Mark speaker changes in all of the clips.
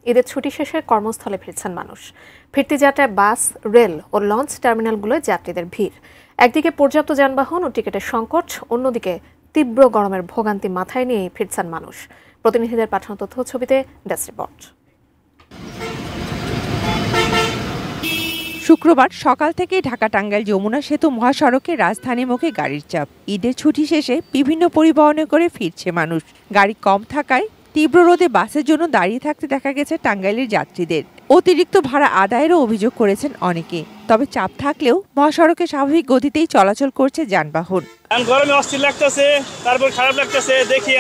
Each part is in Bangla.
Speaker 1: ঈদের ছুটি শেষে কর্মস্থলে ফিরছেন মানুষ। ফিরতি যাত্রায় বাস, রেল ও লঞ্চ টার্মিনালগুলোয় যাত্রীদের ভিড়। একদিকে পর্যাপ্ত যানবাহন ও টিকিটের সংকট, অন্যদিকে তীব্র গরমের ভোগান্তি মাথায় নিয়েই ফিরছেন মানুষ। প্রতিনিধিদের পাঠানো তথ্য ছবিতে ডেস্ক রিপোর্ট।
Speaker 2: শুক্রবার সকাল থেকেই ঢাকা-টাঙ্গাইল যমুনা সেতু মহাসড়কে রাজধানীমুখী গাড়ির চাপ। ঈদের ছুটি শেষে বিভিন্ন পরিবহনে করে ফিরছে মানুষ। গাড়ি কম থাকায় তীব্র রোদে বাসের জন্য দাঁড়িয়ে থাকতে দেখা গেছে টাঙ্গাইলের যাত্রীদের। অতিরিক্ত ভাড়া আদায়েরও অভিযোগ করেছেন অনেকে। তবে চাপ থাকলেও মহাসড়কে স্বাভাবিক গতিতেই চলাচল করছে যানবাহন।
Speaker 3: গরমে অস্থির লাগতেছে, তারপর খারাপ লাগতেছে, দেখি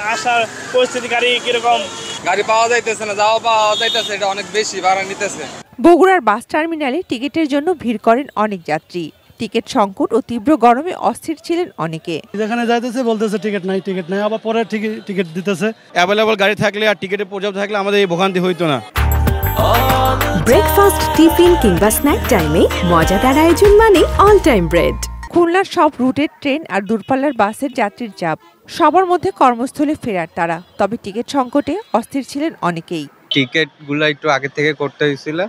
Speaker 3: আসার পরিস্থিতি গাড়ি কিরকম।
Speaker 4: গাড়ি পাওয়া যাইতেছে না, যাওয়া পাওয়া যাইতেছে, এটা অনেক বেশি ভাড়া নিতেছে।
Speaker 2: বগুড়ার বাস টার্মিনালে টিকিটের জন্য ভিড় করেন অনেক যাত্রী। টিকিট সংকট ও তীব্র গরমে অস্থির ছিলেন অনেকে।
Speaker 5: যেখানে যাইতেছে বলতেছে টিকিট নাই, আবার পরে টিকিট দিতেছে।
Speaker 6: অ্যাভেলেবল গাড়ি থাকলে আর টিকিটের পর্যাপ্ত থাকলে আমাদের এই ভোগান্তি হইতো না।
Speaker 7: ব্রেকফাস্ট, টিফিন কিংবা স্ন্যাক টাইমে মজাদার আয়োজন মানে অল টাইম ব্রেড।
Speaker 2: খুলনার সব রুটের ট্রেন আর দূরপাল্লার বাসের যাত্রীর চাপ। সবার মধ্যে কর্মস্থলে ফেরার তারা। তবে টিকিট সংকটে অস্থির ছিলেন অনেকেই।
Speaker 4: টিকিটগুলো একটু আগে থেকে করতে হয়েছিল,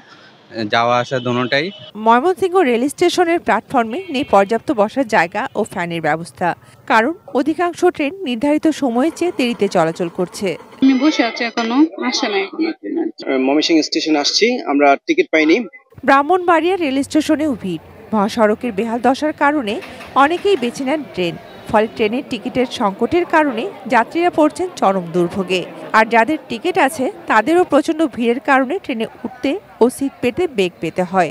Speaker 4: যাওয়া আসা দুটোটাই।
Speaker 2: ময়মনসিংহ রেল স্টেশনের প্ল্যাটফর্মে নেই পর্যাপ্ত বসার জায়গা ও ফ্যানের ব্যবস্থা। কারণ অধিকাংশ ট্রেন নির্ধারিত সময়ের চেয়ে দেরিতে চলাচল করছে।
Speaker 8: আমি বসে আছি, এখনো আসে না।
Speaker 6: ময়মনসিংহ স্টেশন আসছি, আমরা টিকিট পাইনি।
Speaker 2: ব্রাহ্মণবাড়িয়া রেল স্টেশনেও ভিড়। মহাসড়কের বেহাল দশার কারণে অনেকেই বেছে নেন ট্রেন। ফলে ট্রেনের টিকিটের সংকটের কারণে যাত্রীরা পড়ছেন চরম দুর্ভোগে। আর যাদের টিকিট আছে তাদেরও প্রচণ্ড ভিড়ের কারণে ট্রেনে উঠতে ও সিট পেতে বেগ পেতে হয়।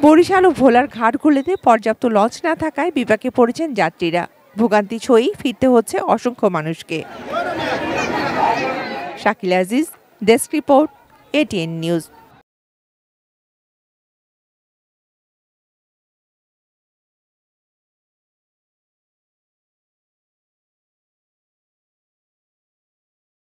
Speaker 2: বরিশাল ও ভোলার ঘাটগুলিতে পর্যাপ্ত লঞ্চ না থাকায় বিপাকে পড়েছেন যাত্রীরা। ভোগান্তি ছয়েই ফিরতে হচ্ছে অসংখ্য মানুষকে। Shakil Aziz, desk report, ATN news.